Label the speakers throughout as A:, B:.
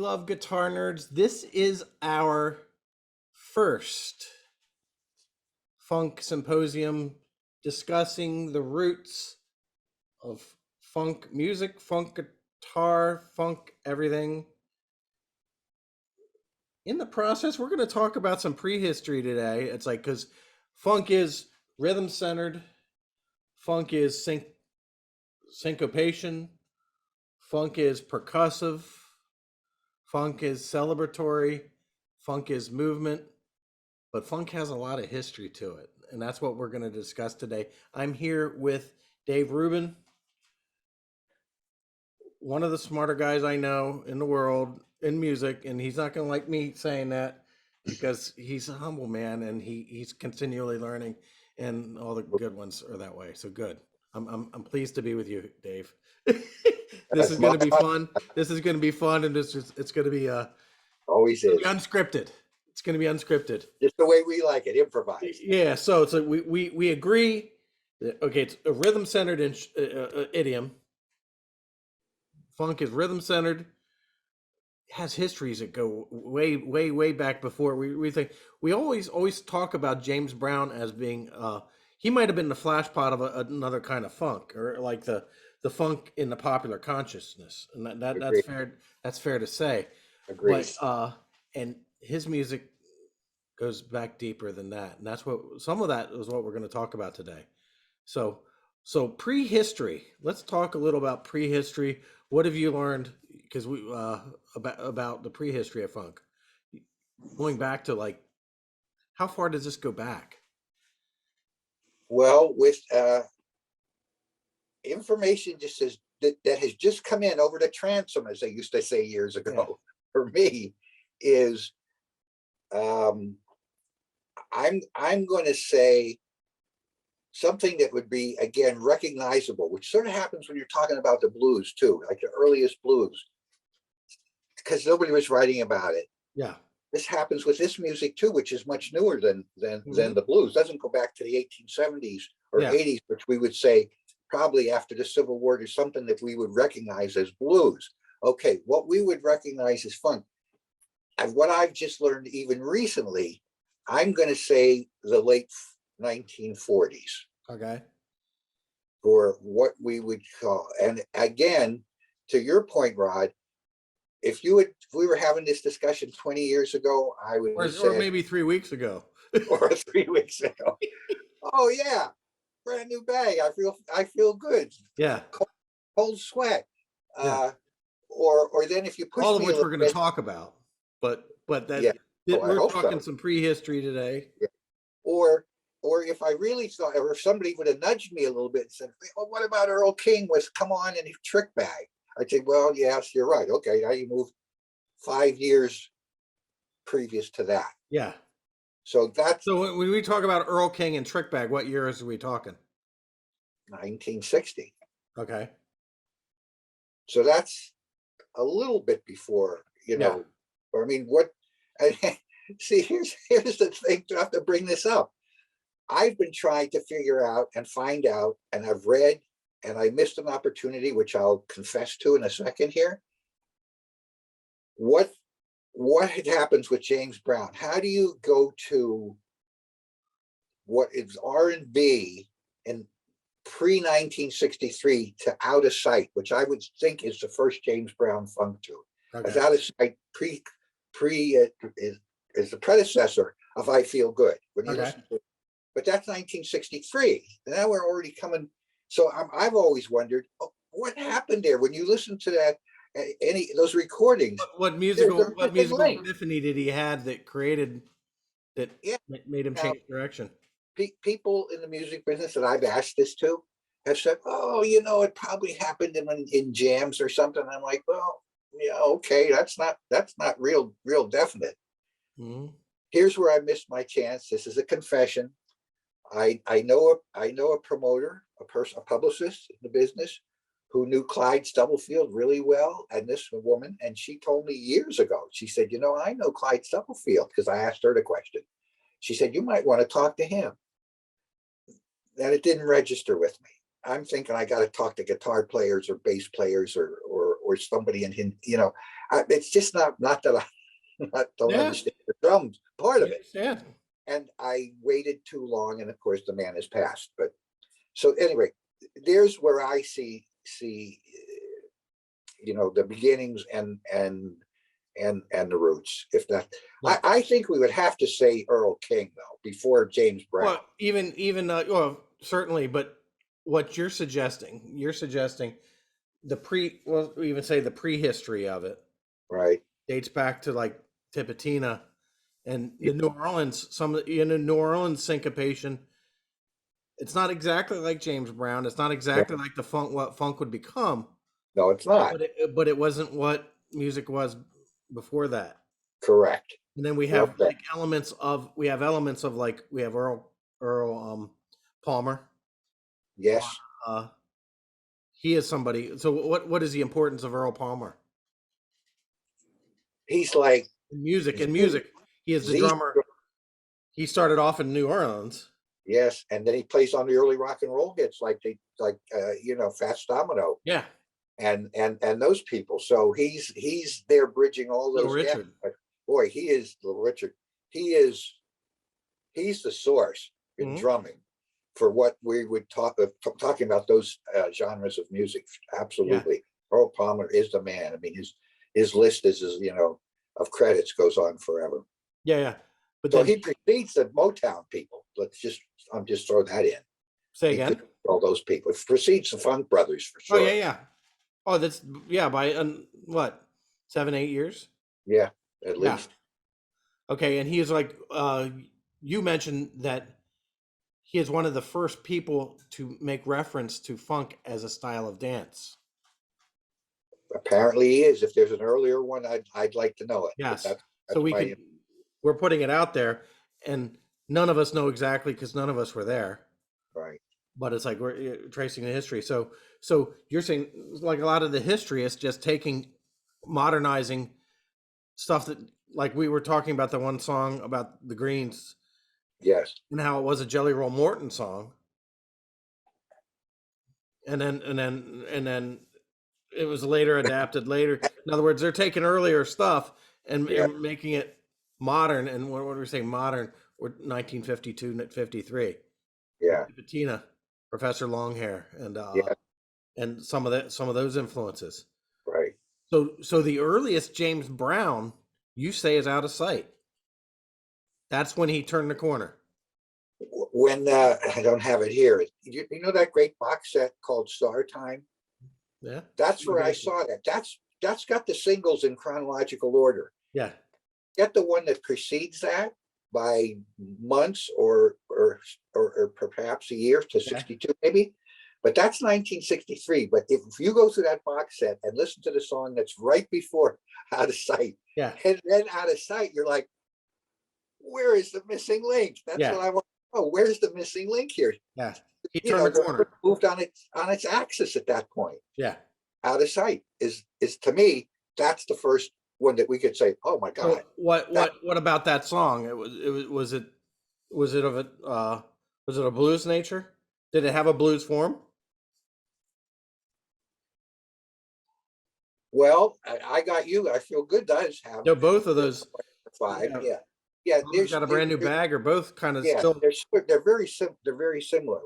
A: love guitar nerds. This is our first funk symposium discussing the roots of funk music, funk guitar, funk everything. In the process, we're going to talk about some prehistory today. It's like because funk is rhythm centered, funk is syncopation, funk is percussive, funk is celebratory, funk is movement, but funk has a lot of history to it. And that's what we're going to discuss today. I'm here with Dave Rubin, one of the smarter guys I know in the world in music. And he's not going to like me saying that because he's a humble man and he's continually learning, and all the good ones are that way. So good. I'm pleased to be with you, Dave. This is going to be fun. This is going to be fun, and it's going to be
B: always is
A: unscripted. It's going to be unscripted.
B: Just the way we like it, improvised.
A: Yeah. So it's like we agree that, okay, it's a rhythm centered idiom. Funk is rhythm centered. Has histories that go way back before we think. We always talk about James Brown as being he might have been the flashpot of another kind of funk, or like the funk in the popular consciousness, and that's fair to say.
B: Agreed.
A: But and his music goes back deeper than that, and that's what some of that is what we're going to talk about today. So prehistory. Let's talk a little about prehistory. What have you learned? Because we about the prehistory of funk, going back to, like, how far does this go back?
B: Well, with information just says that has just come in over the transom, as they used to say years ago. Yeah. For me, is I'm going to say something that would be, again, recognizable, which sort of happens when you're talking about the blues too, like the earliest blues, because nobody was writing about it.
A: Yeah.
B: This happens with this music too, which is much newer than the blues. Doesn't go back to the 1870s or 80s, which we would say probably after the Civil War. There's something that we would recognize as blues. Okay, what we would recognize as funk, and what I've just learned even recently, I'm going to say the late 1940s.
A: Okay.
B: For what we would call, and again, to your point, Rod, if we were having this discussion 20 years ago, I would have said,
A: or maybe 3 weeks ago.
B: Or 3 weeks ago. Oh yeah, brand new bag. I feel good.
A: Yeah.
B: Cold sweat.
A: Yeah.
B: Or then if you push
A: all of
B: me
A: which we're going to talk about, but that we're talking some prehistory today.
B: Yeah. Or if I really thought, or if somebody would have nudged me a little bit and said, well, what about Earl King with Come On and Trick Bag? I'd say, well, yes, you're right. Okay, now you move 5 years previous to that.
A: Yeah.
B: So
A: when we talk about Earl King and Trick Bag, what years are we talking?
B: 1960.
A: Okay.
B: So that's a little bit before, I mean, see, here's the thing, to have to bring this up. I've been trying to figure out and find out, and I've read, and I missed an opportunity, which I'll confess to in a second here. What happens with James Brown? How do you go to what is R&B in pre-1963 to Out of Sight, which I would think is the first James Brown funk tune? Okay. As Out of Sight is the predecessor of I Feel Good. When you listen to it. But that's 1963. Now we're already coming. So I've always wondered, what happened there when you listen to that, those recordings.
A: What musical epiphany did he have that made him change direction?
B: People in the music business that I've asked this to have said, oh, it probably happened in jams or something. I'm like, well, yeah, okay, that's not real definite. Mm-hmm. Here's where I missed my chance. This is a confession. I know a promoter, a publicist in the business, who knew Clyde Stubblefield really well, and this woman, and she told me years ago, she said, I know Clyde Stubblefield, because I asked her the question. She said, you might want to talk to him. And it didn't register with me. I'm thinking I got to talk to guitar players or bass players or or somebody in him, it's just not that I don't
A: Yeah,
B: understand the drums part
A: I
B: of it.
A: understand.
B: And I waited too long, and of course the man has passed. But so anyway, there's where I see the beginnings and the roots. If that,
A: Yeah.
B: I think we would have to say Earl King though before James Brown.
A: Well, even well, certainly, but what you're suggesting well, we even say the prehistory of it
B: Right.
A: dates back to like Tipitina and
B: Yeah.
A: the New Orleans, New Orleans syncopation. It's not exactly like James Brown. It's not exactly like the funk, what funk would become,
B: No, it's not.
A: but it wasn't what music was before that.
B: Correct.
A: And then we
B: Well
A: have
B: said.
A: like elements of like we have Earl Palmer.
B: Yes.
A: Uh, he is somebody. So what is the importance of Earl Palmer
B: He's like
A: in music? He is the
B: the
A: drummer. He started off in New Orleans.
B: yes, and then he plays on the early rock and roll hits like Fats Domino
A: Yeah,
B: and those people. So he's there bridging all
A: Little
B: those gaps.
A: Richard.
B: But boy, he is Little Richard. He's the source in
A: Mhm.
B: drumming for what we would talking about those genres of music.
A: Yeah,
B: Absolutely, Earl Palmer is the man. I mean, his list is of credits goes on forever.
A: yeah. But
B: So
A: then
B: he precedes the Motown people. I'm just throw that in.
A: say
B: He
A: again.
B: precedes all those people. It precedes the Funk Brothers for
A: Oh yeah,
B: sure.
A: yeah. Oh, that's by what 7-8 years.
B: Yeah, at
A: Yeah.
B: least.
A: Okay, and he is like you mentioned that he is one of the first people to make reference to funk as a style of dance.
B: Apparently he is. If there's an earlier one, I'd like to know it. But
A: Yes. So
B: that's my
A: we're putting it out there, and none of us know exactly because none of us were there.
B: right.
A: But it's like we're tracing the history. So you're saying like a lot of the history is just modernizing stuff that like we were talking about the one song about the Greens
B: Yes.
A: and how it was a Jelly Roll Morton song, and then it was later adapted later. In other words, they're taking earlier stuff
B: Yeah.
A: and making it modern. And what do we say? Modern or 1952, 53.
B: Yeah.
A: Patina, Professor Longhair,
B: Yeah.
A: and some of those influences.
B: Right.
A: So the earliest James Brown, you say, is Out of Sight. That's when he turned the corner.
B: When I don't have it here, you know that great box set called Star Time?
A: Yeah.
B: That's where I saw that. That's got the singles in chronological order.
A: Yeah.
B: Get the one that precedes that by months or perhaps a year to 62 maybe, but that's 1963. But if you go through that box set and listen to the song that's right before Out of Sight,
A: Yeah.
B: and then Out of Sight, you're like, where is the missing link? That's
A: Yeah.
B: what I want to know. Where's the missing link here?
A: Yeah. He turned the corner.
B: Moved on its axis at that point.
A: Yeah.
B: Out of Sight is to me, that's the first one that we could say, oh my God.
A: So what about that song? Was it of a blues nature? Did it have a blues form?
B: Well, I got you. I Feel Good does have
A: No, both of those.
B: five.
A: Yeah.
B: Yeah.
A: Both got a brand new bag, or both kind of still.
B: They're very similar.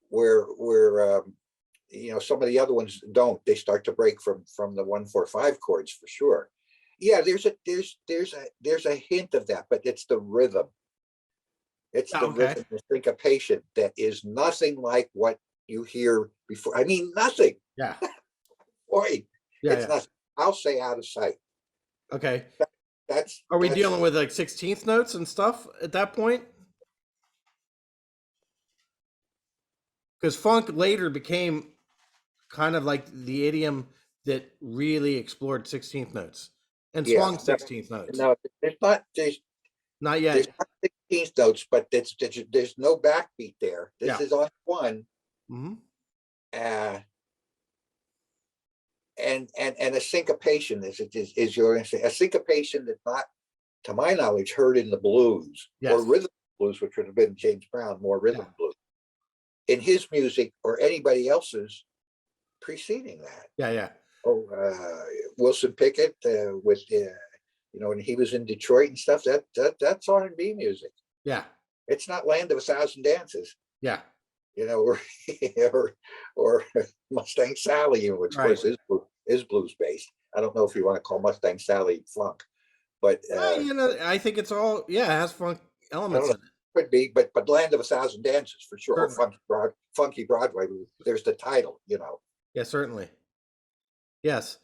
B: Where some of the other ones don't. They start to break from the 1-4-5 chords for sure. Yeah, there's a hint of that, but it's the rhythm. It's the rhythm, the syncopation that is nothing like what you hear before. I mean, nothing.
A: Yeah.
B: Boy,
A: Yeah.
B: it's nothing. I'll say Out of Sight.
A: Okay.
B: Are
A: we dealing with like 16th notes and stuff at that point? Because funk later became kind of like the idiom that really explored 16th notes and swung 16th notes.
B: No,
A: Not yet.
B: There's not 16th notes, but there's no backbeat there. This is on one.
A: Mm-hmm.
B: And a syncopation is your a syncopation that's not, to my knowledge, heard in the blues or rhythm blues, which would have been James Brown, more rhythm blues. In his music or anybody else's, preceding that.
A: Yeah, yeah,
B: Oh, Wilson Pickett with when he was in Detroit and stuff. That's R&B music.
A: yeah,
B: It's not Land of a Thousand Dances,
A: yeah.
B: or or Mustang Sally, which of
A: Right.
B: course is blues based. I don't know if you want to call Mustang Sally funk, but
A: I think it's all, yeah, it has funk
B: I don't
A: elements
B: know.
A: in it.
B: Could be, but Land of a Thousand Dances for sure. Or
A: Certainly.
B: Funky Broadway. There's the title.
A: Yeah, certainly. Yes.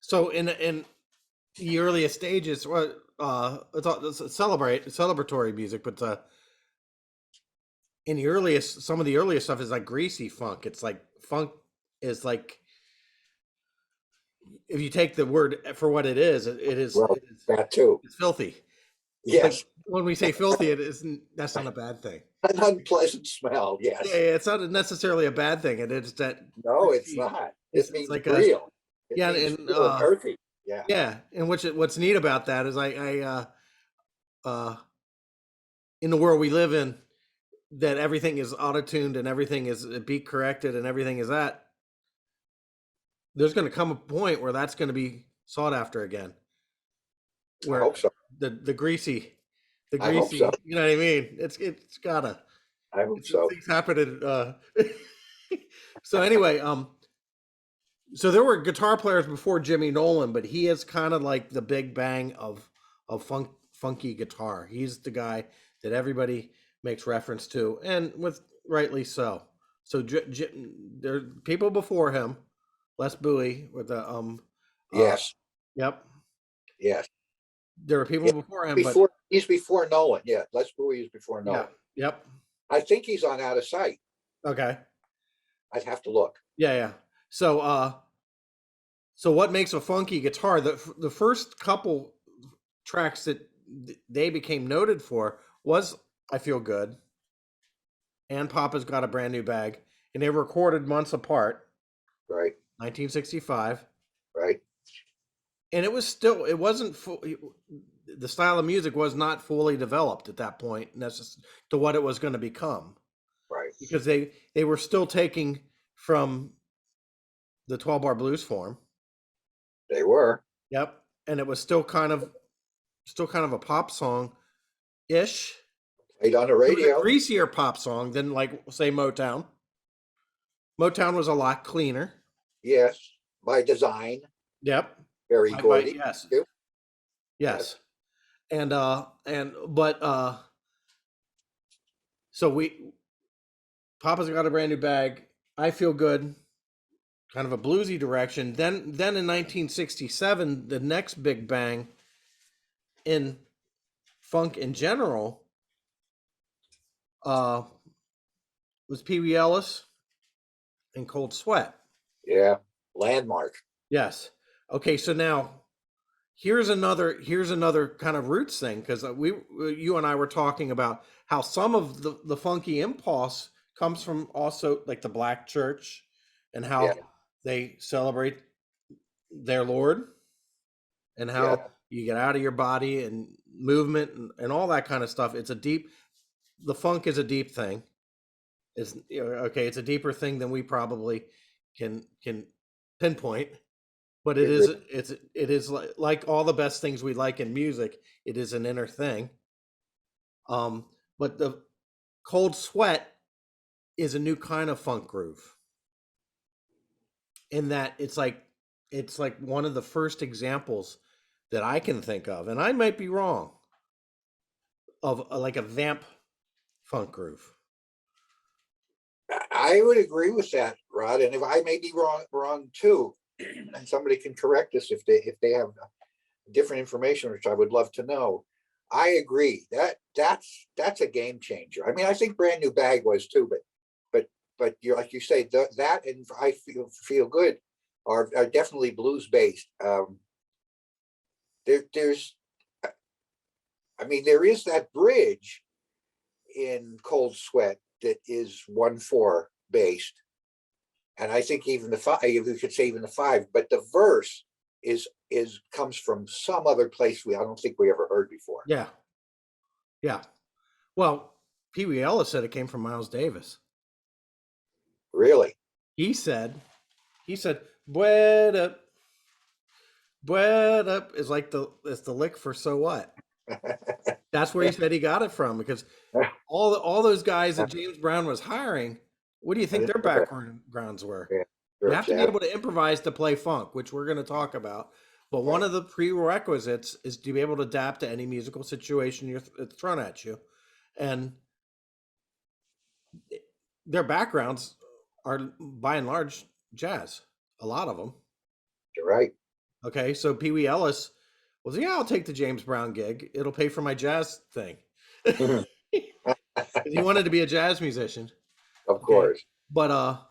A: So in the earliest stages, what it's celebratory music, but in the earliest, some of the earliest stuff is like greasy funk. It's like funk is like, if you take the word for what it is,
B: Well, that too.
A: it's filthy. Like
B: Yes,
A: when we say filthy, it isn't. That's not a bad thing.
B: an unpleasant smell.
A: Yeah,
B: Yes.
A: yeah, it's not necessarily a bad thing. It is that
B: No, it's
A: greasy.
B: not. It
A: It's
B: means
A: like a,
B: real. It
A: yeah,
B: means
A: and
B: real and earthy. Yeah.
A: yeah, and what's neat about that is uh in the world we live in, that everything is auto-tuned and everything is beat corrected and everything is that, there's going to come a point where that's going to be sought after again,
B: I
A: where
B: hope so.
A: the greasy,
B: I hope so.
A: you know what I mean, it's gotta,
B: I hope
A: it's
B: so.
A: things happen in so anyway, so there were guitar players before Jimmy Nolan, but he is kind of like the big bang of funky guitar. He's the guy that everybody makes reference to, and with rightly so. So there are people before him, Les Bowie with the uh
B: Yes.
A: yep.
B: Yes.
A: There were people
B: Yeah.
A: before him, but
B: He's before Nolan. Yeah. Les Bowie is before
A: yeah,
B: Nolan.
A: yep.
B: I think he's on Out of Sight.
A: Okay.
B: I'd have to look.
A: Yeah, yeah. So so what makes a funky guitar? The first couple tracks that they became noted for was I Feel Good and Papa's Got a Brand New Bag, and they were recorded months apart,
B: Right.
A: 1965,
B: Right.
A: and it wasn't full, the style of music was not fully developed at that point, and that's just to what it was going to become,
B: Right.
A: because they were still taking from the 12 bar blues form.
B: They were.
A: Yep, and it was still kind of a pop song ish.
B: Played on the
A: It was a
B: radio.
A: greasier pop song than, like, say, Motown. Motown was a lot cleaner.
B: Yes. By design.
A: Yep.
B: Very Gordy.
A: Yes.
B: Too.
A: Yes. But so Papa's Got a Brand New Bag, I Feel Good, kind of a bluesy direction. Then in 1967, the next big bang in funk in general was Pee Wee Ellis and Cold Sweat.
B: Yeah. Landmark.
A: Yes. Okay, so now here's another kind of roots thing, because you and I were talking about how some of the funky impulse comes from also like the black church and how
B: Yeah.
A: they celebrate their Lord, and how
B: Yeah.
A: you get out of your body and movement and all that kind of stuff. The funk is a deep thing. Okay, it's a deeper thing than we probably can pinpoint, but
B: It really,
A: it is like all the best things we like in music. It is an inner thing. But the Cold Sweat is a new kind of funk groove, in that it's like one of the first examples that I can think of, and I might be wrong, of like a vamp funk groove.
B: I would agree with that, Rod. And if I may be wrong too, and somebody can correct us if they have different information, which I would love to know. I agree that's a game changer. I mean, I think Brand New Bag was too, but you're like you say that and I feel good are definitely blues based. There's, I mean, there is that bridge in Cold Sweat that is 1/4 based, and I think even the five, you could say even the five, but the verse is comes from some other place I don't think we ever heard before.
A: Yeah, yeah. Well, Pee Wee Ellis said it came from Miles Davis.
B: Really?
A: He said He said, "Bwed up, bwed up" is like it's the lick for "so what." That's where he said he got it from, because all those guys that James Brown was hiring, what do you think their backgrounds were?
B: Yeah,
A: You
B: sure,
A: have to be
B: jazz.
A: able to improvise to play funk, which we're going to talk about. But one
B: Right.
A: of the prerequisites is to be able to adapt to any musical situation it's thrown at you. And their backgrounds are by and large jazz, a lot of them.
B: You're right.
A: Okay, so Pee Wee Ellis was, yeah, I'll take the James Brown gig. It'll pay for my jazz thing.
B: Mhm.
A: He wanted to be a jazz musician.
B: Of
A: Okay,
B: course.
A: but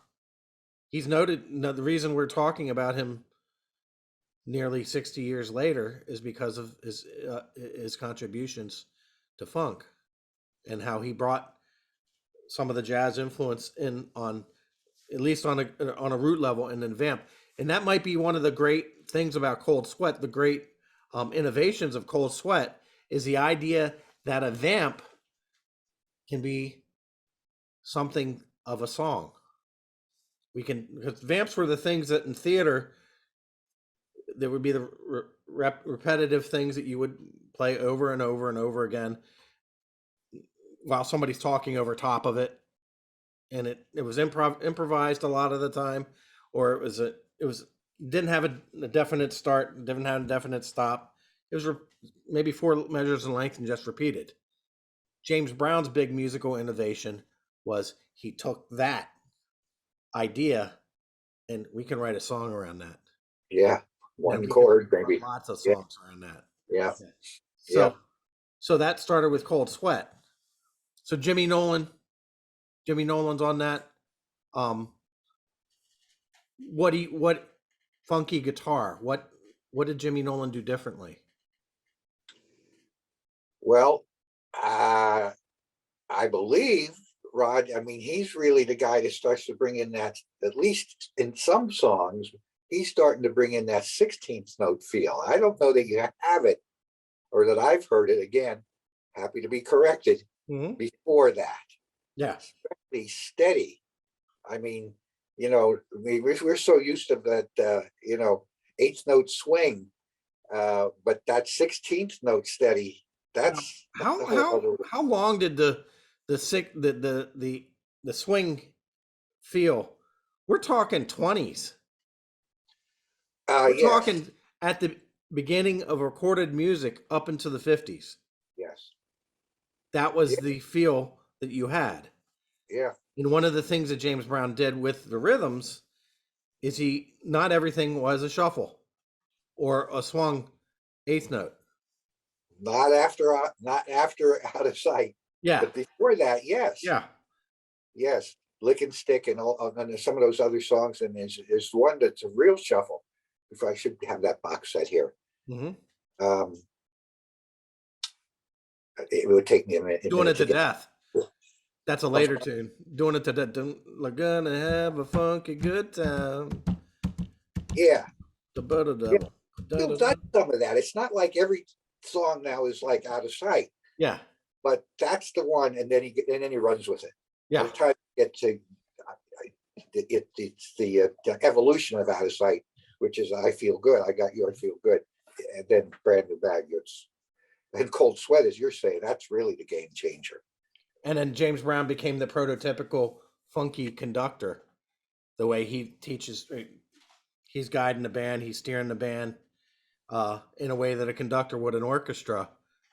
A: he's noted. No, the reason we're talking about him nearly 60 years later is because of his contributions to funk and how he brought some of the jazz influence in on, at least on a root level, and then vamp. And that might be one of the great things about Cold Sweat. The great innovations of Cold Sweat is the idea that a vamp can be something of a song. We can, because vamps were the things that in theater there would be the repetitive things that you would play over and over and over again while somebody's talking over top of it, and it was improvised a lot of the time, or it was didn't have a definite start, didn't have a definite stop. It was maybe four measures in length and just repeated. James Brown's big musical innovation was he took that idea, and we can write a song around that,
B: Yeah.
A: and
B: One
A: we can
B: chord,
A: write
B: maybe.
A: lots of
B: Yeah.
A: songs around that.
B: Yeah.
A: Okay.
B: Yeah.
A: So that started with Cold Sweat. So Jimmy Nolan's on that. Um, what funky guitar? What did Jimmy Nolan do differently?
B: Well, I believe, Rod, I mean, he's really the guy that starts to bring in that, at least in some songs, he's starting to bring in that 16th note feel. I don't know that you have it or that I've heard it. Again, happy to be corrected
A: Mm-hmm.
B: before that.
A: Yeah.
B: Especially steady. I mean, we're so used to that, eighth note swing, but that 16th note steady,
A: Now,
B: that's a whole other.
A: how long did the sick the swing feel? We're talking 20s. We're
B: Yes,
A: talking at the beginning of recorded music up into the 50s.
B: yes,
A: That was
B: yeah,
A: the feel that you had.
B: yeah.
A: And one of the things that James Brown did with the rhythms is he not everything was a shuffle or a swung eighth note.
B: Not after out of sight,
A: Yeah.
B: but before that, yes,
A: Yeah.
B: yes. Lick and stick and all, and some of those other songs, and is one that's a real shuffle. If I should have that box set here,
A: Mm-hmm.
B: um, it would take me a
A: Doing
B: minute
A: it
B: to
A: to
B: get.
A: death. That's a later tune. Doing it to death. We're gonna have a funky good time.
B: Yeah, yeah. Still
A: Da-da-da.
B: does some of that. It's not like every song now is like out of sight,
A: Yeah.
B: but that's the one, and then he runs with it. By
A: Yeah.
B: the time you get to it's the evolution of out of sight, which is I feel good. I got you. I feel good, and then brand new bag. It's and cold sweat, as you're saying, that's really the game changer.
A: And then James Brown became the prototypical funky conductor. The way he teaches, he's guiding the band, he's steering the band in a way that a conductor would an orchestra,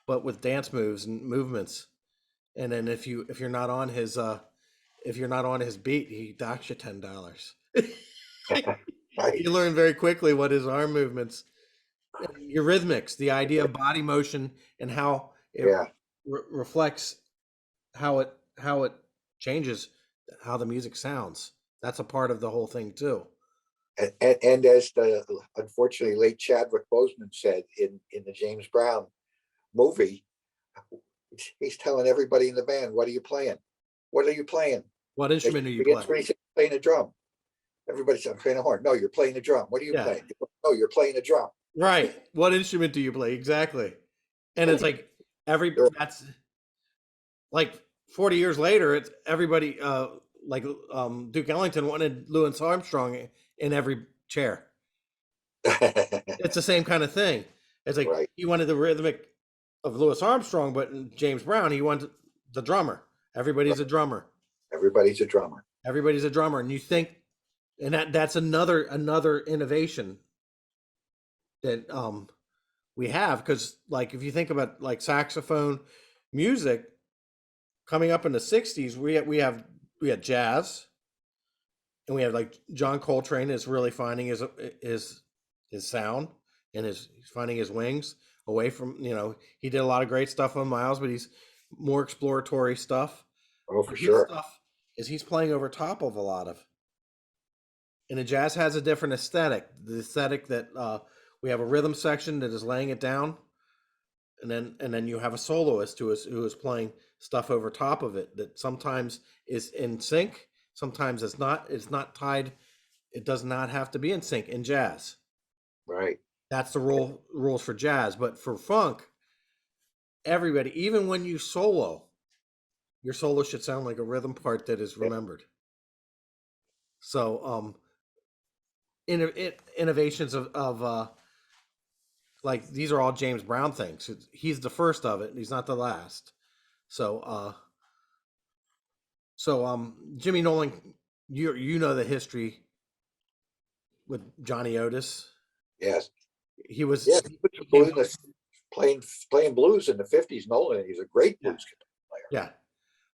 A: but with dance moves and movements. And then if you're not on his if you're not on his beat, he docks you $10.
B: Right?
A: You learn very quickly what his arm movements, your rhythmics, the idea of body motion, and how it
B: Yeah.
A: reflects how it changes how the music sounds. That's a part of the whole thing too.
B: And as the unfortunately late Chadwick Boseman said in the James Brown movie, he's telling everybody in the band, "What are you playing? What are you playing?"
A: What
B: They
A: instrument are you
B: forget
A: playing?
B: when he's playing a drum. Everybody said, "I'm playing a horn." No, you're playing a drum. What are you
A: Yeah,
B: playing? No, you're playing a drum.
A: right. What instrument do you play exactly? And it's like that's like 40 years later. It's everybody like Duke Ellington wanted Louis Armstrong in every chair. It's the same kind of thing. It's like
B: Right.
A: he wanted the rhythmic of Louis Armstrong, but in James Brown, he wanted the drummer. Everybody's a drummer.
B: Everybody's a drummer.
A: Everybody's a drummer, and you think, and that's another innovation that we have, because like if you think about like saxophone music coming up in the '60s, we had jazz, and we have like John Coltrane is really finding his sound, and he's finding his wings away from, he did a lot of great stuff on Miles, but he's more exploratory stuff.
B: Oh, for
A: But his
B: sure.
A: stuff is he's playing over top of a lot of, and the jazz has a different aesthetic. The aesthetic that we have a rhythm section that is laying it down, and then you have a soloist who is playing stuff over top of it that sometimes is in sync, sometimes it's not. It's not tied. It does not have to be in sync in jazz.
B: Right.
A: That's the rules for jazz. But for funk, everybody, even when you solo, your solo should sound like a rhythm part that is remembered. So innovations of like these are all James Brown things. He's the first of it, and he's not the last. So Jimmy Nolan, you know the history with Johnny Otis.
B: Yes.
A: He was
B: Yes. Playing blues in the 50s. Nolan, he's a great blues player.
A: Yeah.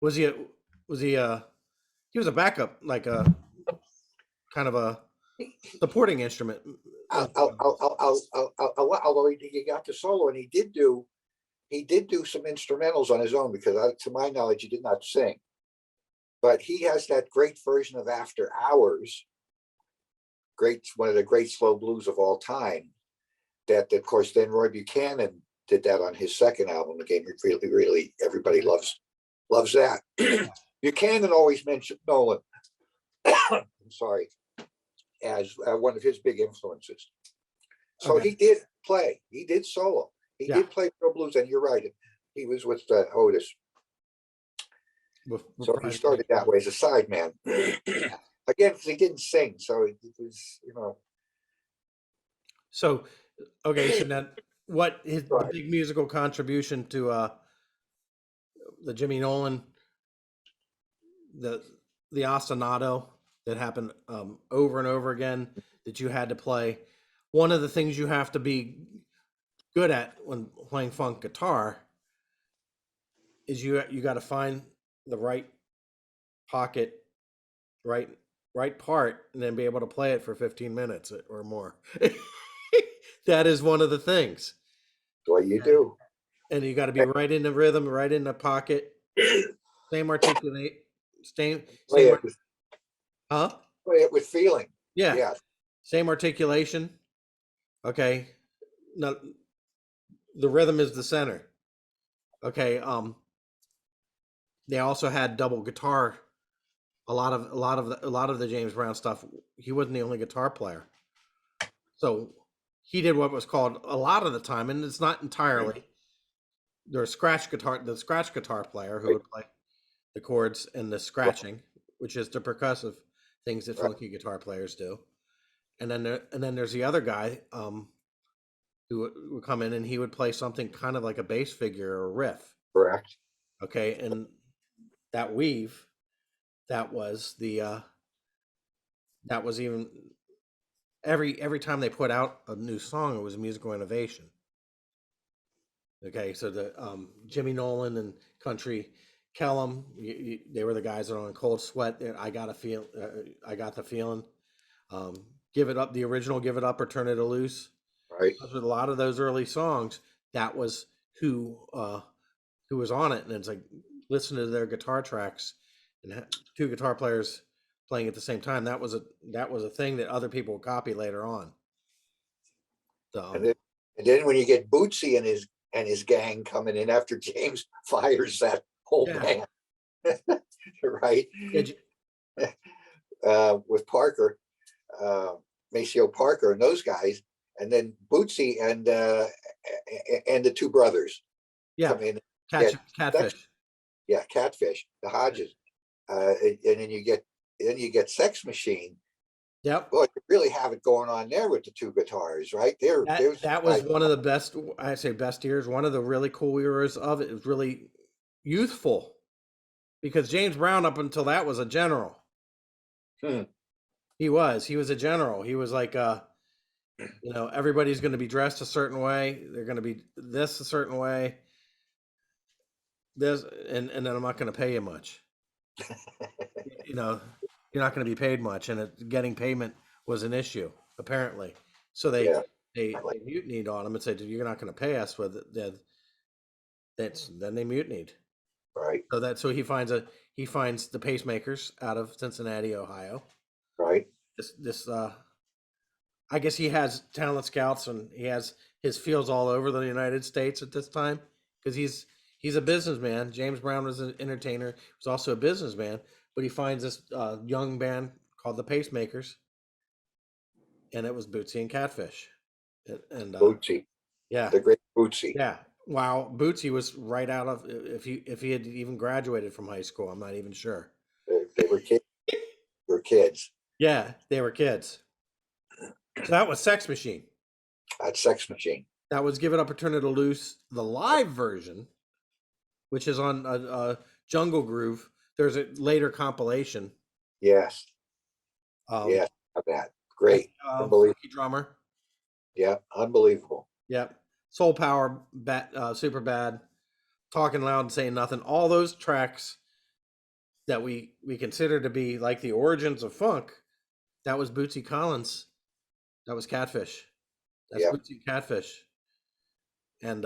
A: Was he he was a backup, like a kind of a supporting instrument.
B: Although he got the solo, and he did do some instrumentals on his own, because to my knowledge, he did not sing. But he has that great version of After Hours, one of the great slow blues of all time. That of course, then Roy Buchanan did that on his second album. Again, really, everybody loves that. Buchanan always mentioned Nolan. I'm sorry, as one of his big influences. So
A: Okay.
B: he did solo. He did play real blues, and you're right. He was with Otis. So he started that way as a sideman. Again, because he didn't sing, so it was,
A: So, okay, so now what his
B: Right.
A: the big musical contribution to the Jimmy Nolan, the ostinato that happened over and over again that you had to play. One of the things you have to be good at when playing funk guitar is you got to find the right pocket, right part, and then be able to play it for 15 minutes or more. That is one of the things.
B: What you do.
A: And you got to be right in the rhythm, right in the pocket. Same articulate, same,
B: Play it with,
A: huh?
B: play it with feeling.
A: Yeah.
B: Yeah.
A: Same articulation. Okay. No, the rhythm is the center. Okay. They also had double guitar. A lot of the James Brown stuff. He wasn't the only guitar player, so he did what was called a lot of the time, and it's not entirely. There's the scratch guitar player who would play the chords and the scratching, which is the percussive things that funky guitar players do. And then there's the other guy who would come in, and he would play something kind of like a bass figure or a riff.
B: Correct.
A: Okay, and that weave, that was even every time they put out a new song, it was a musical innovation. Okay, so the Jimmy Nolan and Country Kellum, they were the guys that are on Cold Sweat. I got the feeling. Give It Up, the original Give It Up or Turn It Loose.
B: Right.
A: With a lot of those early songs, that was who was on it, and it's like listen to their guitar tracks and two guitar players playing at the same time. That was a thing that other people would copy later on. So,
B: and then when you get Bootsy and his gang coming in after James fires that whole band, right? With Parker, Maceo Parker, and those guys, and then Bootsy and the two brothers come in.
A: Catfish.
B: Catfish, the Hodges, and then you get Sex Machine
A: Yep.
B: Well, you really have it going on there with the two guitars, right? There's
A: That was one of the best, I say best years, one of the really cool years of it. It was really youthful because James Brown, up until that, was a general.
B: hmm,
A: He was a general. He was like, everybody's going to be dressed a certain way. They're going to be this a certain way. This, and then I'm not going to pay you much. You know, you're not going to be paid much, and getting payment was an issue apparently. So they
B: yeah,
A: they, they mutinied on him and said, "You're not going to pay us with it." Then they mutinied.
B: right,
A: So he finds the pacemakers out of Cincinnati, Ohio.
B: right.
A: This I guess he has talent scouts and he has his fields all over the United States at this time because he's a businessman. James Brown was an entertainer. He was also a businessman, but he finds this young band called the Pacemakers, and it was Bootsy and Catfish, and
B: Bootsy,
A: yeah,
B: the great Bootsy.
A: yeah. Wow, Bootsy was right out of if he had even graduated from high school. I'm not even sure.
B: They were kids. They were kids.
A: Yeah, they were kids. So that was Sex Machine.
B: That Sex Machine.
A: That was Give It Up or Turn It Loose, the live version, which is on Jungle Groove. There's a later compilation.
B: Yes,
A: Um,
B: that great, unbelievable.
A: Funky Drummer.
B: Yeah, unbelievable.
A: Yep. Soul Power, Super Bad, Talking Loud and Saying Nothing. All those tracks that we consider to be like the origins of funk. That was Bootsy Collins. That was Catfish. That's
B: Yeah,
A: Bootsy Catfish. And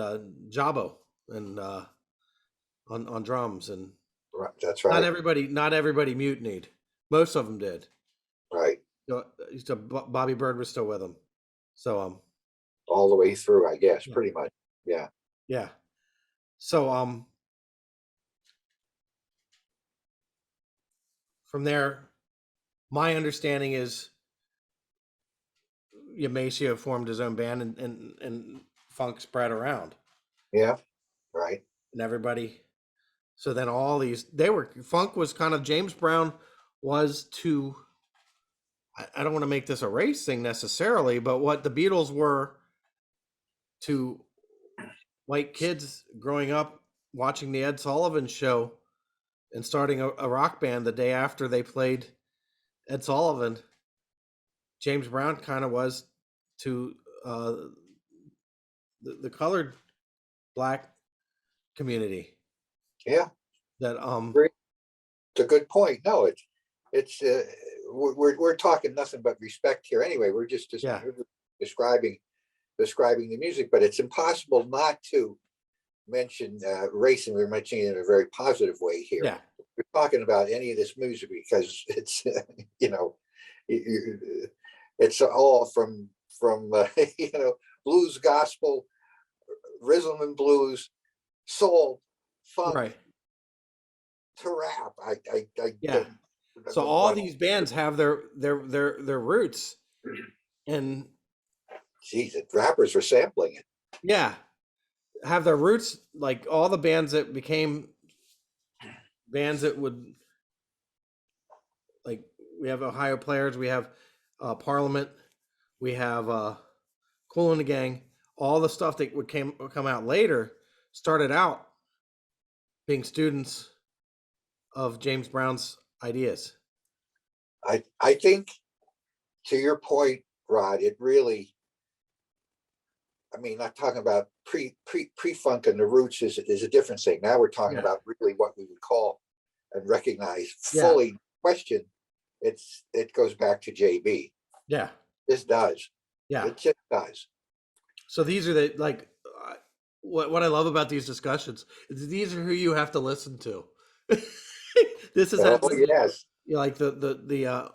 A: Jabo and on drums, and
B: that's
A: not
B: right.
A: everybody mutinied. Most of them did.
B: Right,
A: So Bobby Bird was still with him. So
B: all the way through, I guess,
A: yeah.
B: pretty much. Yeah,
A: Yeah. So from there, my understanding is Maceo formed his own band, and funk spread around,
B: yeah, right.
A: and everybody. So then all these funk was kind of James Brown was to. I don't want to make this a race thing necessarily, but what the Beatles were to white kids growing up watching the Ed Sullivan Show and starting a rock band the day after they played Ed Sullivan. James Brown kind of was to the colored black community.
B: Yeah,
A: That
B: it's a good point. No, it's we're talking nothing but respect here. Anyway, we're just
A: yeah,
B: describing the music, but it's impossible not to mention race, and we're mentioning it in a very positive way here.
A: yeah,
B: We're talking about any of this music because it's you know it's all from blues, gospel, rhythm and blues, soul, funk
A: right,
B: to rap.
A: yeah. So all these bands have their roots, and
B: geez, rappers were sampling it.
A: yeah, have their roots, like all the bands that became bands that would, like, we have Ohio Players, we have Parliament, we have Kool and the Gang. All the stuff that would come out later started out being students of James Brown's ideas.
B: I think, to your point, Rod, it really, I mean, not talking about pre-funk and the roots is a different thing. Now we're talking
A: Yeah.
B: about really what we would call and recognize
A: Yeah.
B: fully question. It goes back to JB.
A: Yeah,
B: This does.
A: yeah.
B: It just does.
A: So these are the like what I love about these discussions is these are who you have to listen to. This is
B: Oh yes,
A: like the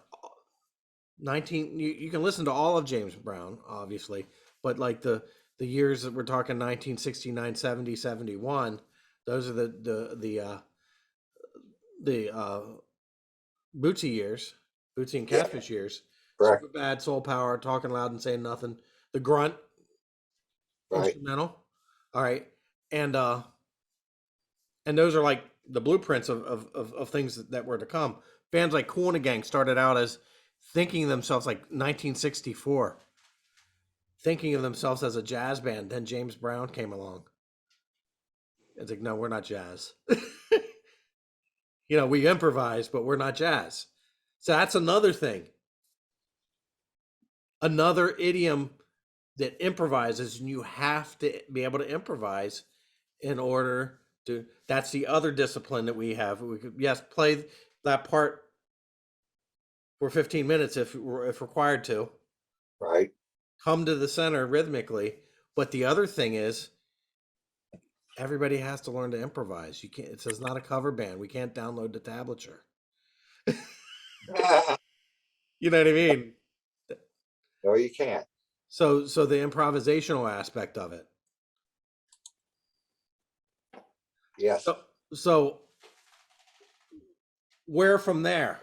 A: 19 you can listen to all of James Brown obviously, but like the years that we're talking 1969, 70, 71, those are the Bootsy years, Bootsy and
B: yeah,
A: Catfish years.
B: correct.
A: Super Bad, Soul Power, Talking Loud and Saying Nothing, the Grunt
B: Right,
A: instrumental. All right. And those are like the blueprints of things that were to come. Bands like Kool and the Gang started out as thinking of themselves like 1964, thinking of themselves as a jazz band. Then James Brown came along. It's like, no, we're not jazz. We improvise, but we're not jazz. So that's another thing. Another idiom that improvises, and you have to be able to improvise in order to. That's the other discipline that we have. We could, yes, play that part for 15 minutes if required to.
B: Right.
A: Come to the center rhythmically, but the other thing is everybody has to learn to improvise. You can't. It says not a cover band. We can't download the tablature. You know what I mean?
B: No, you can't.
A: So the improvisational aspect of it.
B: Yes.
A: So where from there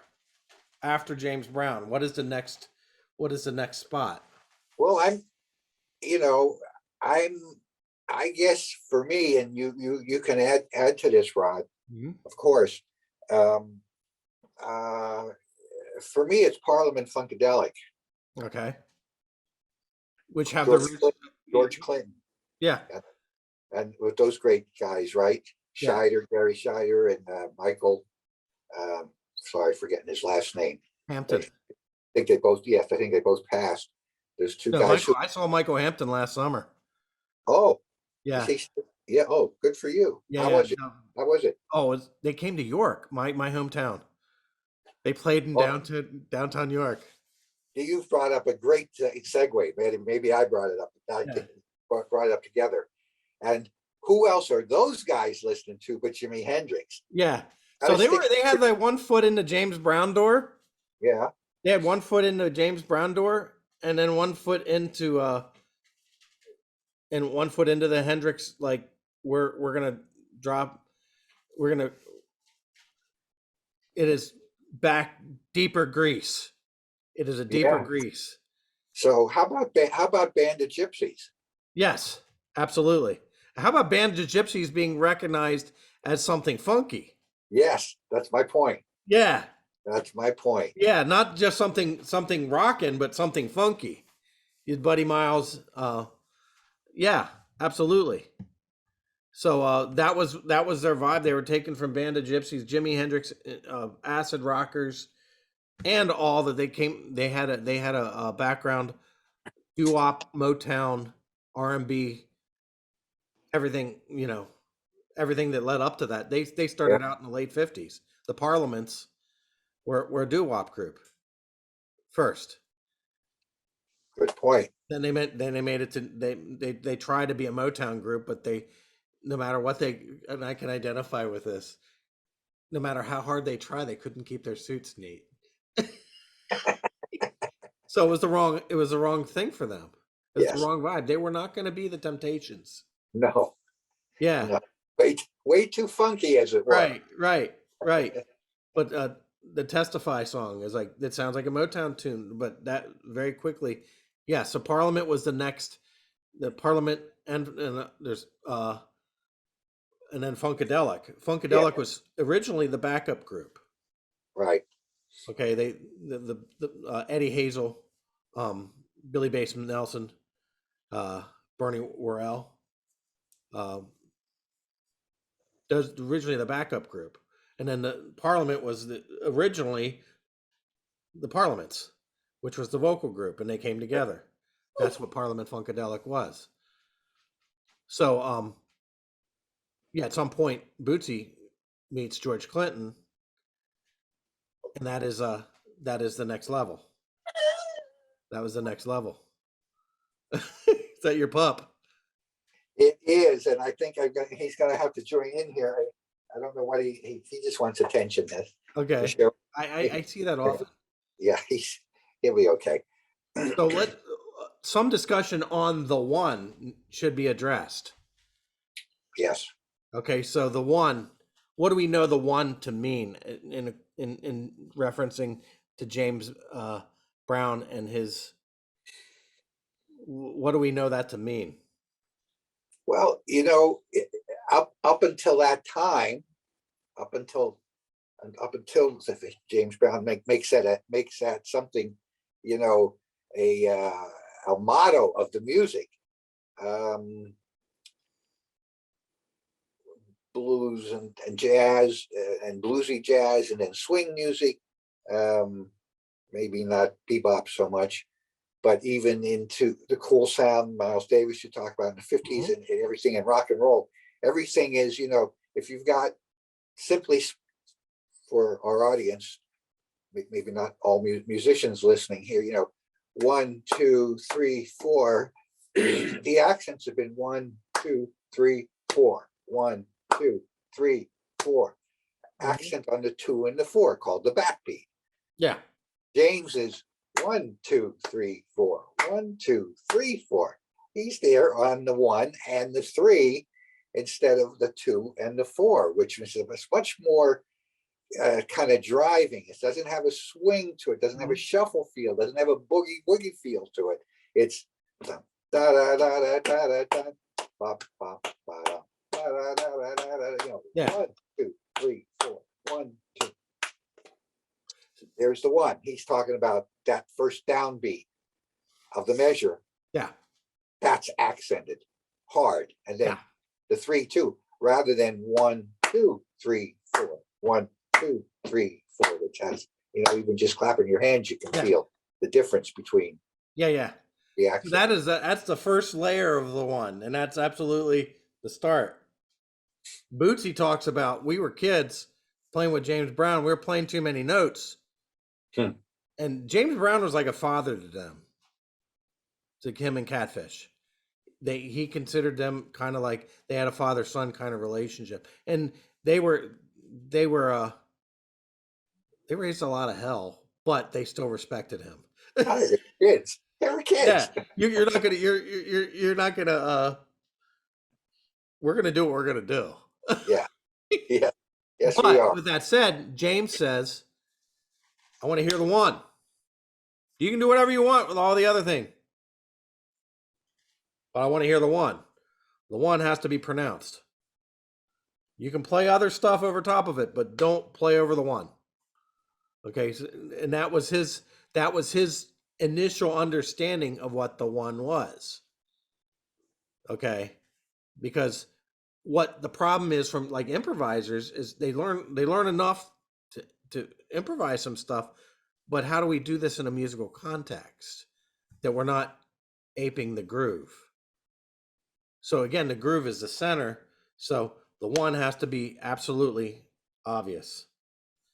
A: after James Brown? What is the next spot?
B: Well, I guess for me, and you can add to this, Rod, of course. Um, uh, for me, it's Parliament Funkadelic.
A: Okay. Which have the roots.
B: George Clinton.
A: Yeah.
B: And with those great guys, right?
A: Yeah.
B: Scheider, Gary Scheider, and Michael. Sorry, forgetting his last name.
A: Hampton.
B: I think they both. Yes, I think they both passed. There's two guys.
A: I saw Michael Hampton last summer.
B: Oh.
A: Yeah.
B: Yeah. Oh, good for you.
A: Yeah.
B: How was it? How was it?
A: Oh, they came to York, my hometown. They played in downtown York.
B: You've brought up a great segue. Maybe I brought it up. Brought it up together. And who else are those guys listening to but Jimi Hendrix?
A: Yeah. So they had like 1 foot in the James Brown door.
B: Yeah.
A: They had 1 foot in the James Brown door, and then 1 foot into and 1 foot into the Hendrix. Like we're gonna drop. It is back deeper grease. It is a deeper grease.
B: So how about Band of Gypsies?
A: Yes, absolutely. How about Band of Gypsies being recognized as something funky?
B: Yes, that's my point.
A: Yeah.
B: That's my point.
A: Yeah, not just something rocking, but something funky. His Buddy Miles, yeah, absolutely. So that was their vibe. They were taken from Band of Gypsies, Jimi Hendrix, acid rockers, and all that they came. They had a background, doo-wop, Motown, R&B, everything. Everything that led up to that. They started out in the late 50s. The Parliaments were a doo-wop group first.
B: Good point.
A: Then they made it to they tried to be a Motown group, but no matter what and I can identify with this, no matter how hard they try, they couldn't keep their suits neat. So it was the wrong thing for them. It was the wrong vibe. They were not going to be the Temptations.
B: No.
A: Yeah.
B: No. Way too funky, as it were.
A: Right. But the Testify song is like, it sounds like a Motown tune, but that very quickly, yeah. So Parliament was the Parliament, and there's and then Funkadelic. Funkadelic was originally the backup group.
B: Right.
A: Okay. The Eddie Hazel, Billy Bass Nelson, Bernie Worrell, does originally the backup group. And then the Parliament was originally the Parliaments, which was the vocal group, and they came together. That's what Parliament Funkadelic was. So, yeah, at some point, Bootsy meets George Clinton, and that is the next level. That was the next level. Is that your pup?
B: It is, and I think he's going to have to join in here. I don't know what he just wants attention.
A: Okay, I see that often.
B: Yeah, he'll be okay.
A: So some discussion on the one should be addressed.
B: Yes.
A: Okay, so the one, what do we know the one to mean in referencing to James Brown and his? What do we know that to mean?
B: Well, up until that time, up until James Brown makes that something you know, a motto of the music. Blues and jazz and bluesy jazz, and then swing music. Maybe not bebop so much, but even into the cool sound Miles Davis you talk about in the 50s, and everything in rock and roll. Everything is, if you've got, simply for our audience, maybe not all musicians listening here, 1, 2, 3, 4. The accents have been 1, 2, 3, 4. 1, 2, 3, 4. Accent on the 2 and the 4, called the backbeat.
A: Yeah.
B: James is 1, 2, 3, 4. 1, 2, 3, 4. He's there on the 1 and the 3 instead of the 2 and the 4, which is much more kind of driving. It doesn't have a swing to it. Doesn't have a shuffle feel. Doesn't have a boogie woogie feel to it. It's da da da da da da da, bop bop ba da da da da da.
A: Yeah.
B: 1, 2, 3, 4. 1, 2. There's the 1. He's talking about that first downbeat of the measure.
A: Yeah.
B: That's accented hard, and then the 3, 2, rather than 1, 2, 3, 4. 1, 2, 3, 4, which has, even just clapping your hands, you can feel the difference between the accent.
A: That's the first layer of the 1, and that's absolutely the start. Bootsy talks about, we were kids playing with James Brown. We were playing too many notes. And James Brown was like a father to them, to him and Catfish. He considered them kind of like they had a father-son kind of relationship, and they raised a lot of hell, but they still respected him.
B: Kids. They were kids.
A: Yeah, you're not gonna. We're gonna do what we're gonna do.
B: Yeah. Yes,
A: but
B: we are.
A: With that said, James says, "I want to hear the 1. You can do whatever you want with all the other thing, but I want to hear the 1. The 1 has to be pronounced. You can play other stuff over top of it, but don't play over the 1." Okay, and that was his initial understanding of what the 1 was. Okay, because what the problem is from like improvisers is they learn enough to improvise some stuff, but how do we do this in a musical context that we're not aping the groove? So again, the groove is the center, so the 1 has to be absolutely obvious.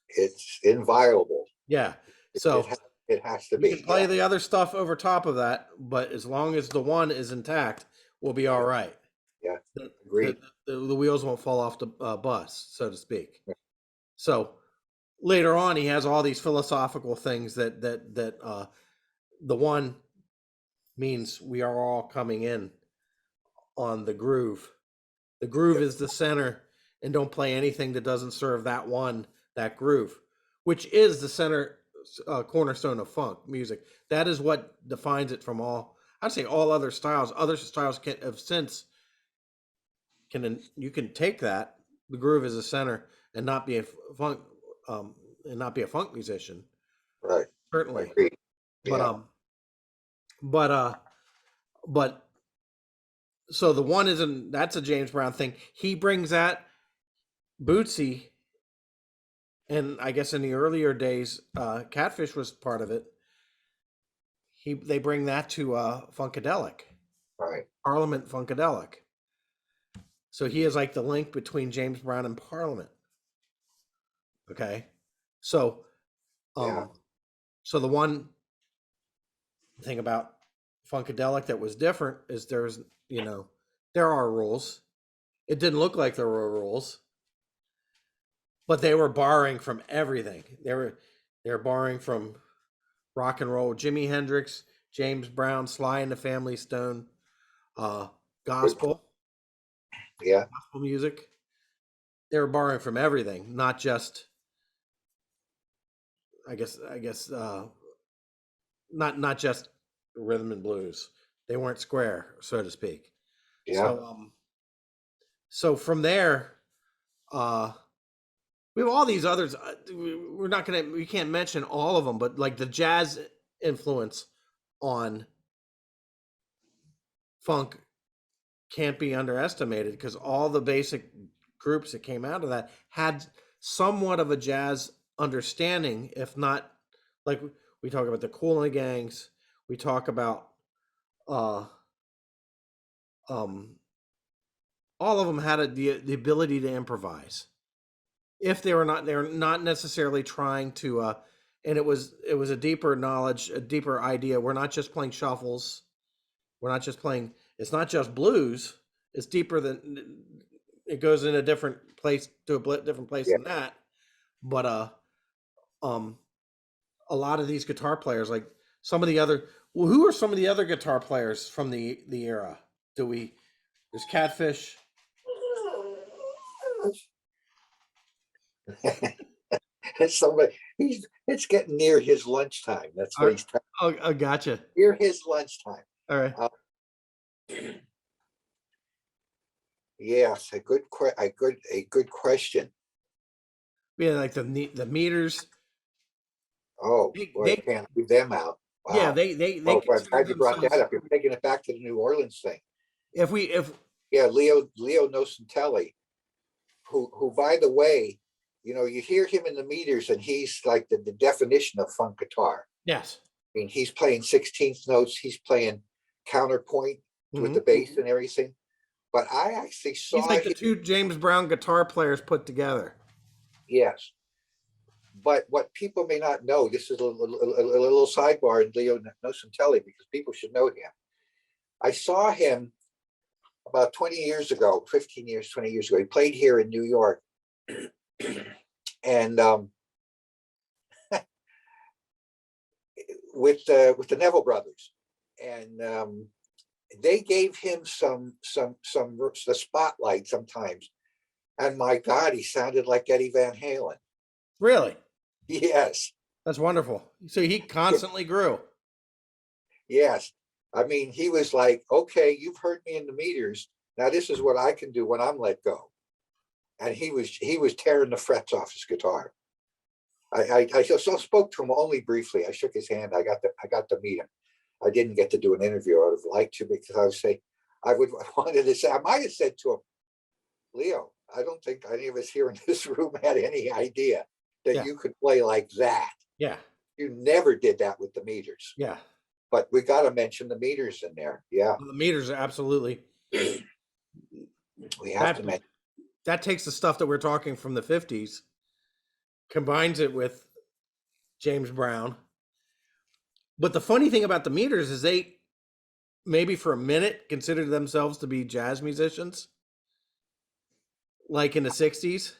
B: It's inviolable.
A: Yeah. So
B: it has to be.
A: You can play the other stuff over top of that, but as long as the 1 is intact, we'll be all right.
B: Yeah. Agreed.
A: The wheels won't fall off the bus, so to speak. Yeah. So later on, he has all these philosophical things that the 1 means we are all coming in on the groove. The groove is the center, and don't play anything that doesn't serve that 1, that groove, which is the center cornerstone of funk music. That is what defines it from I'd say all other styles. Other styles you can take that, the groove is the center, and not be a funk musician.
B: Right.
A: Certainly.
B: Yeah.
A: But so the 1 that's a James Brown thing. He brings that. Bootsy, and I guess in the earlier days, Catfish was part of it. They bring that to Funkadelic,
B: right?
A: Parliament Funkadelic. So he is like the link between James Brown and Parliament. Okay, so so the 1 thing about Funkadelic that was different is there are rules. It didn't look like there were rules, but they were borrowing from everything. They were borrowing from rock and roll, Jimi Hendrix, James Brown, Sly and the Family Stone, gospel.
B: Yeah.
A: Gospel music. They were borrowing from everything, not just I guess not just rhythm and blues. They weren't square, so to speak.
B: Yeah.
A: So from there, we have all these others. We can't mention all of them, but like the jazz influence on funk can't be underestimated, because all the basic groups that came out of that had somewhat of a jazz understanding, if not, like we talk about the Kool and the Gangs, we talk about uh um all of them had the ability to improvise. If they're not necessarily trying to and it was a deeper knowledge, a deeper idea. We're not just playing shuffles. We're not just playing, it's not just blues. It's deeper than, it goes in a different place, to a different place
B: Yeah.
A: than that. But um a lot of these guitar players, like some of the other, well, who are some of the other guitar players from the era? There's Catfish.
B: Somebody, it's getting near his lunchtime. That's what he's trying.
A: Oh, gotcha.
B: Near his lunchtime.
A: All right.
B: Yes, a good question.
A: Yeah, like the meters.
B: Oh boy, I
A: They
B: can't leave them out.
A: yeah,
B: Wow.
A: they
B: Oh, I'm
A: consider
B: glad you brought that
A: themselves.
B: up. You're taking it back to the New Orleans thing.
A: If
B: Yeah, Leo Nocentelli, who by the way, you hear him in the meters and he's like the definition of funk guitar.
A: Yes.
B: I mean, he's playing 16th notes, he's playing counterpoint with the bass and everything. But I actually
A: He's
B: saw
A: like the
B: him,
A: two James Brown guitar players put together.
B: yes. But what people may not know, this is a little sidebar in Leo Nocentelli, because people should know him. I saw him about 20 years ago, 15 years, 20 years ago. He played here in New York. And with the Neville brothers. And they gave him the spotlight sometimes. And my God, he sounded like Eddie Van Halen.
A: Really?
B: Yes.
A: That's wonderful. So he constantly grew.
B: Yes. I mean, he was like, okay, you've heard me in the meters. Now this is what I can do when I'm let go. And he was tearing the frets off his guitar. I just spoke to him only briefly. I shook his hand. I got to meet him. I didn't get to do an interview. I would have liked to, because I wanted to say, I might have said to him, Leo, I don't think any of us here in this room had any idea that
A: Yeah.
B: you could play like that.
A: Yeah.
B: You never did that with the meters.
A: Yeah.
B: But we got to mention the meters in there. Yeah.
A: The meters are absolutely.
B: We have to mention.
A: That takes the stuff that we're talking from the 50s, combines it with James Brown. But the funny thing about the meters is they maybe for a minute considered themselves to be jazz musicians, like in the 60s.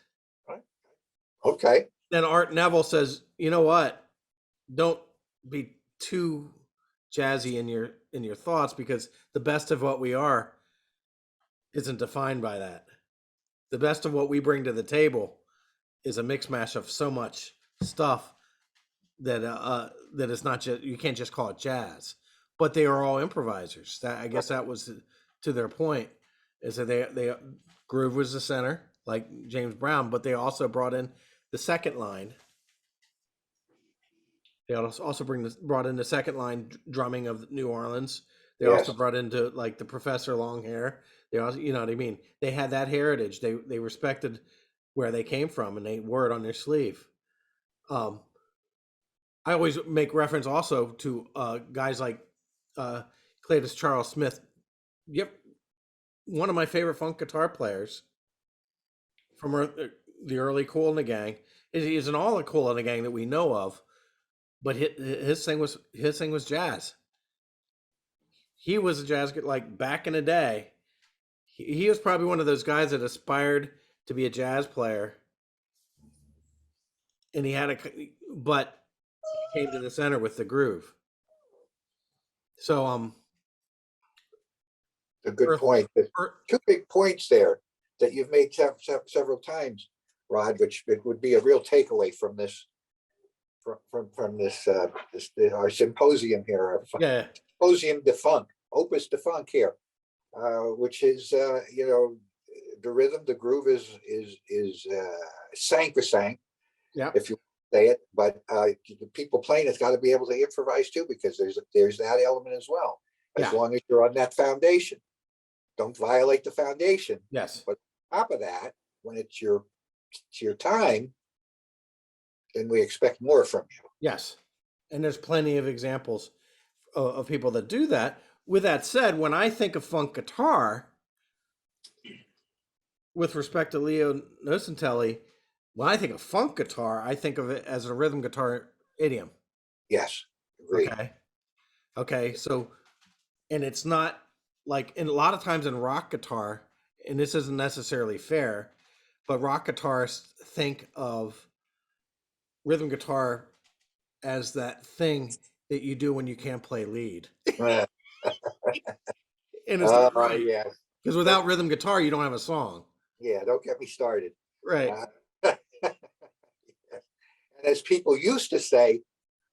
B: Okay.
A: Then Art Neville says, you know what? Don't be too jazzy in your thoughts, because the best of what we are isn't defined by that. The best of what we bring to the table is a mix mash of so much stuff that that it's not just, you can't just call it jazz. But they are all improvisers. That, I guess that was to their point, is that they groove was the center, like James Brown, but they also brought in the second line. They also brought in the second line drumming of New Orleans. They also brought into like the Professor Longhair. They also, you know what I mean? They had that heritage. They respected where they came from, and they wore it on their sleeve. I always make reference also to guys like Cletus Charles Smith. Yep, one of my favorite funk guitar players from the early Kool and the Gang. Isn't all the Kool and the Gang that we know of, but his thing was jazz. He was a jazz, like back in the day. He was probably one of those guys that aspired to be a jazz player, and but he came to the center with the groove. So
B: a good point. Two big points there that you've made several times, Rod, which it would be a real takeaway from this our symposium here.
A: Yeah.
B: Symposium de Funk, Opus de Funk here, which is the rhythm, the groove is sacrosanct.
A: Yeah.
B: If you say it, but the people playing it's got to be able to improvise too, because there's that element as well. As
A: Yeah.
B: long as you're on that foundation, don't violate the foundation.
A: Yes.
B: But on top of that, when it's your time, then we expect more from you.
A: Yes. And there's plenty of examples of people that do that. With that said, when I think of funk guitar, with respect to Leo Nocentelli, when I think of funk guitar, I think of it as a rhythm guitar idiom.
B: Yes, agreed.
A: Okay. Okay. So, and it's not like in a lot of times in rock guitar, and this isn't necessarily fair, but rock guitarists think of rhythm guitar as that thing that you do when you can't play lead.
B: Uh,
A: And it's not right.
B: yeah,
A: Because without rhythm guitar, you don't have a song.
B: yeah. Don't get me started.
A: Right.
B: And as people used to say,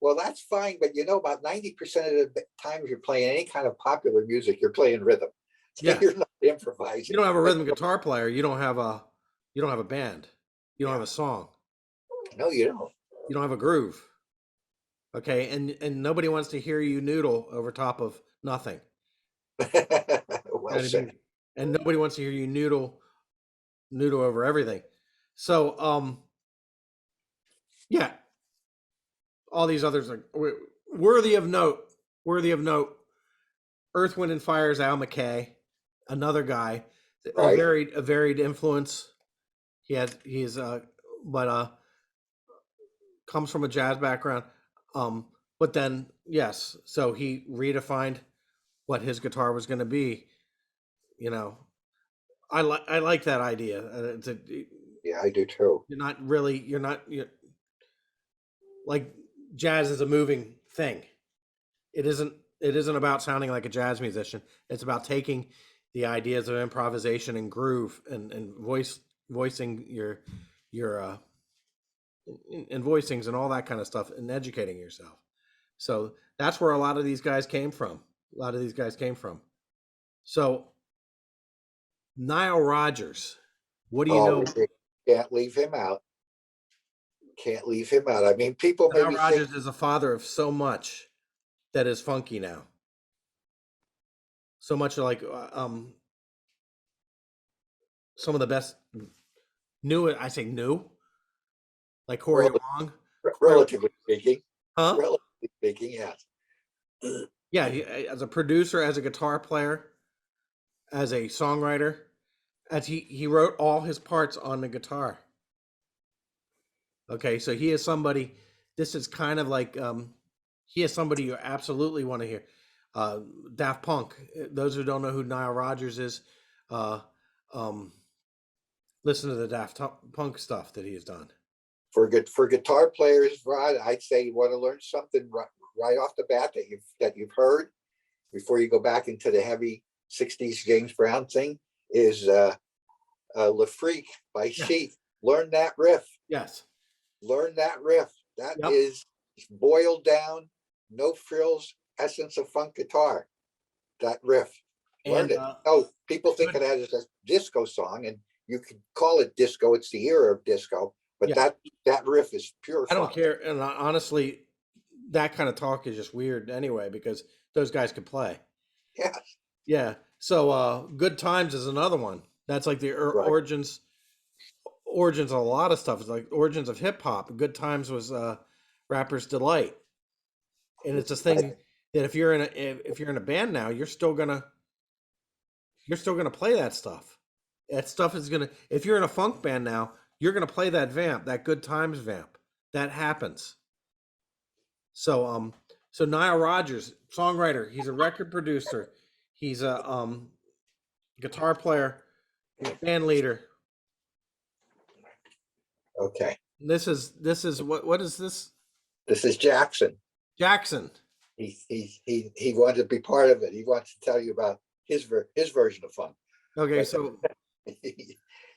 B: well, that's fine, but about 90% of the time if you're playing any kind of popular music, you're playing rhythm.
A: Yeah.
B: You're not improvising.
A: You don't have a rhythm guitar player, you don't have a band. You don't have a song.
B: No, you don't.
A: You don't have a groove. Okay, and nobody wants to hear you noodle over top of nothing.
B: Well said.
A: And nobody wants to hear you noodle over everything. So yeah, all these others are worthy of note. Earth, Wind and Fire's Al McKay, another guy,
B: Right.
A: a varied influence. He's comes from a jazz background. But then yes, so he redefined what his guitar was going to be. I like that idea.
B: Yeah, I do too.
A: You're not like jazz is a moving thing. It isn't about sounding like a jazz musician. It's about taking the ideas of improvisation and groove and voicing your and voicings and all that kind of stuff and educating yourself. So that's where a lot of these guys came from. So Nile Rodgers, what do you know?
B: Can't leave him out. I mean, people
A: Nile
B: maybe
A: Rodgers
B: think
A: is a father of so much that is funky now. So much like some of the best new. I say new, like Corey Wong.
B: relatively speaking.
A: Huh?
B: Relatively speaking, yes.
A: Yeah, as a producer, as a guitar player, as a songwriter, as he wrote all his parts on the guitar. Okay, so he is somebody. This is kind of like he is somebody you absolutely want to hear. Daft Punk. Those who don't know who Nile Rodgers is, listen to the Daft Punk stuff that he has done.
B: For guitar players, Rod, I'd say you want to learn something right off the bat that you've heard before you go back into the heavy '60s James Brown thing is Le Freak by Sheath. Learn that riff.
A: Yes.
B: Learn that riff. That is boiled down, no frills, essence of funk guitar. That riff. Learn it. People think of that as a disco song, and you can call it disco. It's the era of disco, but that riff is pure funk.
A: I don't care. And honestly, that kind of talk is just weird anyway, because those guys could play.
B: Yes.
A: Yeah. So Good Times is another one. That's like the origins of a lot of stuff. It's like origins of hip hop. Good Times was Rapper's Delight. And it's this thing that if you're in a band now, you're still gonna play that stuff. That stuff is gonna, if you're in a funk band now, you're gonna play that vamp, that Good Times vamp. That happens. So Nile Rodgers, songwriter, he's a record producer, he's a guitar player, band leader.
B: Okay.
A: This is what is this?
B: This is Jackson. He wanted to be part of it. He wants to tell you about his version of funk.
A: Okay,
B: but,
A: so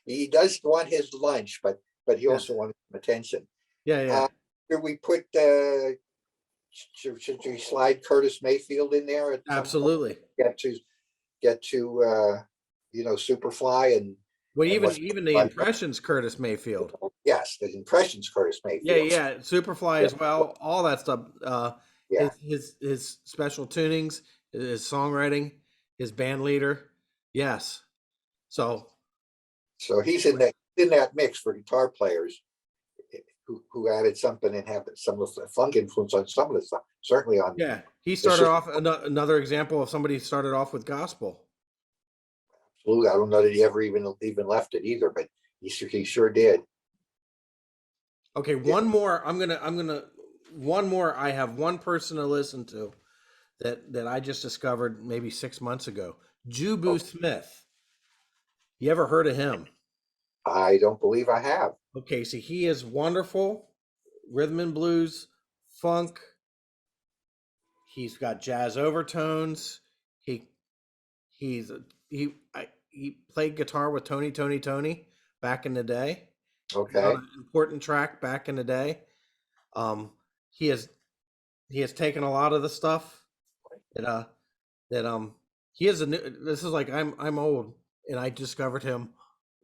B: he does want his lunch, but he also wants some attention.
A: Yeah.
B: Should we put should we slide Curtis Mayfield in there?
A: Absolutely.
B: Get to Superfly and
A: Well,
B: and what's
A: even the
B: like,
A: impressions, Curtis Mayfield.
B: yes, the impressions, Curtis
A: Yeah,
B: Mayfield.
A: yeah, Superfly
B: Yeah,
A: as well. All that stuff.
B: yeah.
A: His special tunings, his songwriting, his band leader. Yes. So
B: So he's in that mix for guitar players who added something and have some of the funk influence on some of the stuff. Certainly on
A: yeah, he
B: the
A: started
B: Super
A: off another example of somebody started off with gospel.
B: Blue. I don't know that he ever even left it either, but he sure did.
A: Okay,
B: Yeah.
A: one more. I'm gonna one more. I have one person to listen to that I just discovered maybe 6 months ago.
B: Oh,
A: Jubu Smith. You ever heard of him?
B: I don't believe I have.
A: Okay, so he is wonderful. Rhythm and blues, funk. He's got jazz overtones. He he's he played guitar with Tony back in the day. He's on
B: Okay.
A: an important track back in the day. Um, he has he has taken a lot of the stuff that that he is a new. This is like I'm old and I discovered him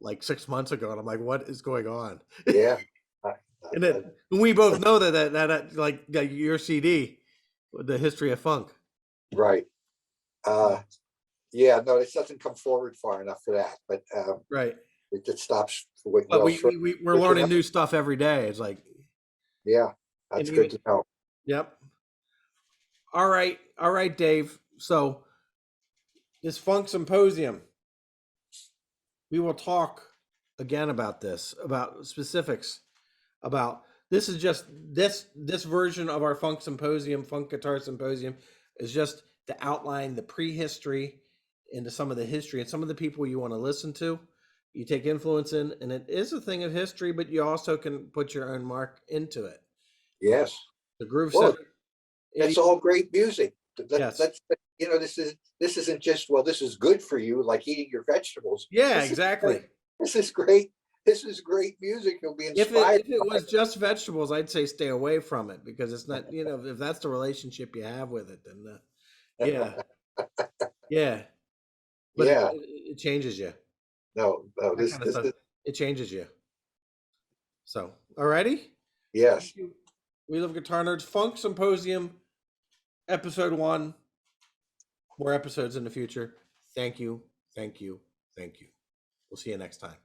A: like 6 months ago and I'm like, what is going on?
B: Yeah. I,
A: And
B: I,
A: then we both know that like your CD, the history of funk.
B: right. Uh, yeah. No, it doesn't come forward far enough for that, but
A: Right.
B: it just stops. Well,
A: But
B: short.
A: we're learning new stuff every day. It's like,
B: Yeah,
A: and
B: that's
A: even,
B: good to know.
A: yep. All right, Dave. So this funk symposium, we will talk again about this, about specifics, about this is just this version of our funk symposium, funk guitar symposium, is just to outline the prehistory into some of the history and some of the people you want to listen to. You take influence in, and it is a thing of history, but you also can put your own mark into it. Um,
B: Yes.
A: the groove
B: Well,
A: center,
B: that's
A: 80,
B: all great music.
A: yes,
B: This isn't just, well, this is good for you, like eating your vegetables.
A: yeah,
B: This is great.
A: exactly.
B: This is great. This is great music. You'll be inspired.
A: If it was just vegetables, I'd say stay away from it because it's not, if that's the relationship you have with it, then yeah, yeah, but
B: Yeah.
A: it changes you.
B: No, no,
A: That kind of
B: this
A: stuff,
B: is,
A: it changes you. So, alrighty.
B: yes.
A: Thank you. We Love Guitar Nerds Funk Symposium, episode 1. More episodes in the future. Thank you, thank you, thank you. We'll see you next time.